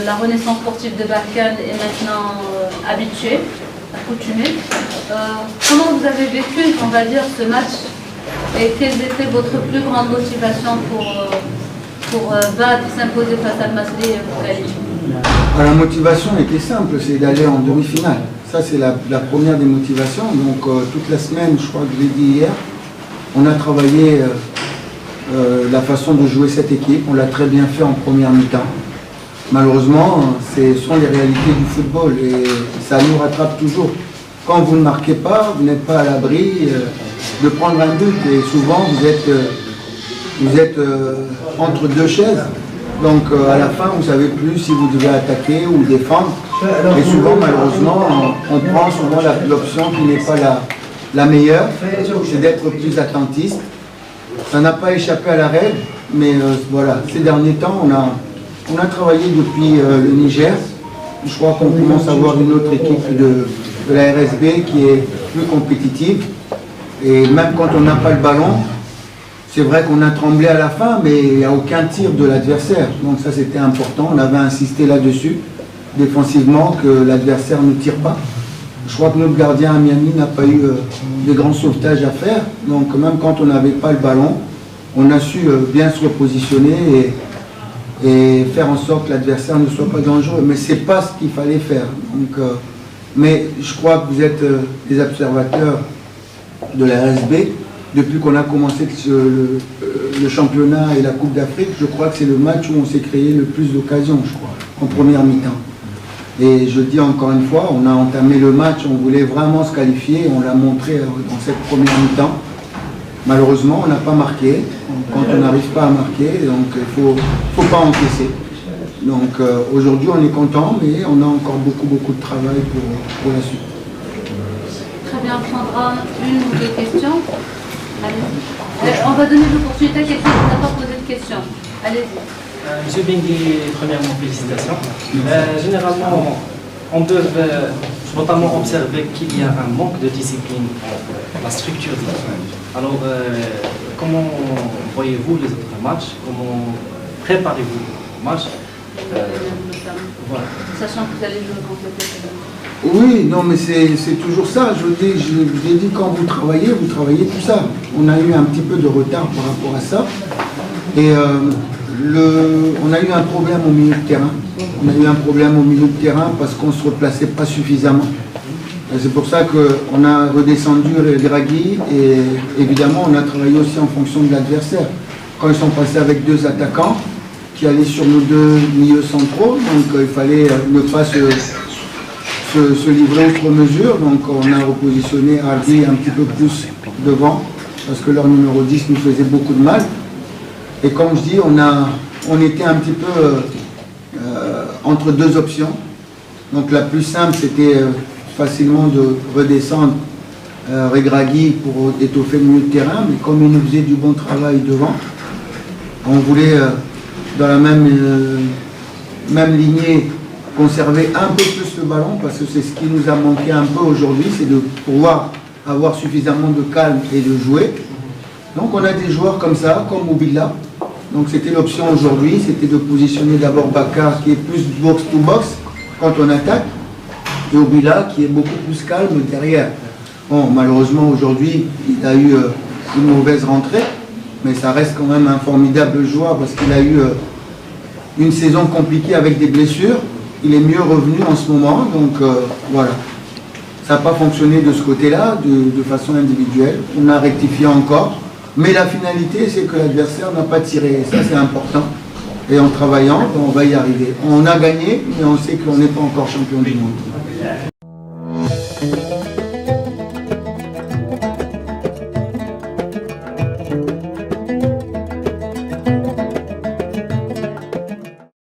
La renaissance sportive de Barkhane est maintenant habituée, accoutumée. Comment vous avez vécu, on va dire, ce match et quelle était votre plus grande motivation pour battre, s'imposer face à Al-Masri et vous qualifier? La motivation était simple, c'est d'aller en demi-finale. Ça, c'est la première des motivations. Donc, toute la semaine, je crois que je l'ai dit hier, on a travaillé la façon de jouer cette équipe. On l'a très bien fait en première mi-temps. Malheureusement, ce sont les réalités du football et ça nous rattrape toujours. Quand vous ne marquez pas, vous n'êtes pas à l'abri de prendre un but et souvent vous êtes entre deux chaises. Donc à la fin, vous ne savez plus si vous devez attaquer ou défendre. Et souvent, malheureusement, on prend souvent l'option qui n'est pas la meilleure, c'est d'être plus attentiste. Ça n'a pas échappé à la règle, mais voilà, ces derniers temps, on a travaillé depuis le Niger. Je crois qu'on commence à avoir une autre équipe de la RSB qui est plus compétitive. Et même quand on n'a pas le ballon, c'est vrai qu'on a tremblé à la fin, mais il n'y a aucun tir de l'adversaire. Donc ça, c'était important. On avait insisté là-dessus, défensivement, que l'adversaire ne tire pas. Je crois que notre gardien à Miami n'a pas eu de grands sauvetages à faire. Donc même quand on n'avait pas le ballon, on a su bien se repositionner et faire en sorte que l'adversaire ne soit pas dangereux. Mais ce n'est pas ce qu'il fallait faire. Donc, mais je crois que vous êtes des observateurs de la RSB. Depuis qu'on a commencé le championnat et la Coupe d'Afrique, je crois que c'est le match où on s'est créé le plus d'occasions, je crois, en première mi-temps. Et je dis encore une fois, on a entamé le match, on voulait vraiment se qualifier, on l'a montré dans cette première mi-temps. Malheureusement, on n'a pas marqué. Quand on n'arrive pas à marquer, donc il ne faut pas encaisser. Donc aujourd'hui, on est content, mais on a encore beaucoup de travail pour la suite. Très bien, on prendra une ou deux questions. Allez-y. On va donner l'opportunité à quelqu'un qui n'a pas posé de questions. Allez-y. Monsieur Bengui, premièrement, félicitations. Généralement, on peut notamment observer qu'il y a un manque de discipline dans la structure du jeu. Alors, comment voyez-vous les autres matchs? Comment préparez-vous les matchs? Voilà. Sachant que vous allez jouer contre le PSG. Oui, non, mais c'est toujours ça. Je vous ai dit, quand vous travaillez tout ça. On a eu un petit peu de retard par rapport à ça. Et on a eu un problème au milieu de terrain. On a eu un problème au milieu de terrain parce qu'on ne se replaçait pas suffisamment. C'est pour ça qu'on a redescendu Draghi et évidemment on a travaillé aussi en fonction de l'adversaire. Quand ils sont passés avec deux attaquants qui allaient sur nos deux milieux centraux, donc il fallait ne pas se livrer outre mesure, donc on a repositionné Hardy un petit peu plus devant parce que leur numéro 10 nous faisait beaucoup de mal. Et comme je dis, on était un petit peu entre deux options. Donc la plus simple, c'était facilement de redescendre Regragui pour étoffer le milieu de terrain, mais comme il nous faisait du bon travail devant, on voulait dans la même lignée conserver un peu plus le ballon, parce que c'est ce qui nous a manqué un peu aujourd'hui, c'est de pouvoir avoir suffisamment de calme et de jouer. Donc on a des joueurs comme ça, comme Oubila. Donc c'était l'option aujourd'hui, c'était de positionner d'abord Bakar qui est plus box-to-box quand on attaque, et Oubila qui est beaucoup plus calme derrière. Bon, malheureusement aujourd'hui, il a eu une mauvaise rentrée, mais ça reste quand même un formidable joueur parce qu'il a eu une saison compliquée avec des blessures. Il est mieux revenu en ce moment, donc voilà. Ça n'a pas fonctionné de ce côté-là, de façon individuelle. On a rectifié encore. Mais la finalité, c'est que l'adversaire n'a pas tiré. Ça, c'est important. Et en travaillant, on va y arriver. On a gagné, mais on sait qu'on n'est pas encore champion du monde.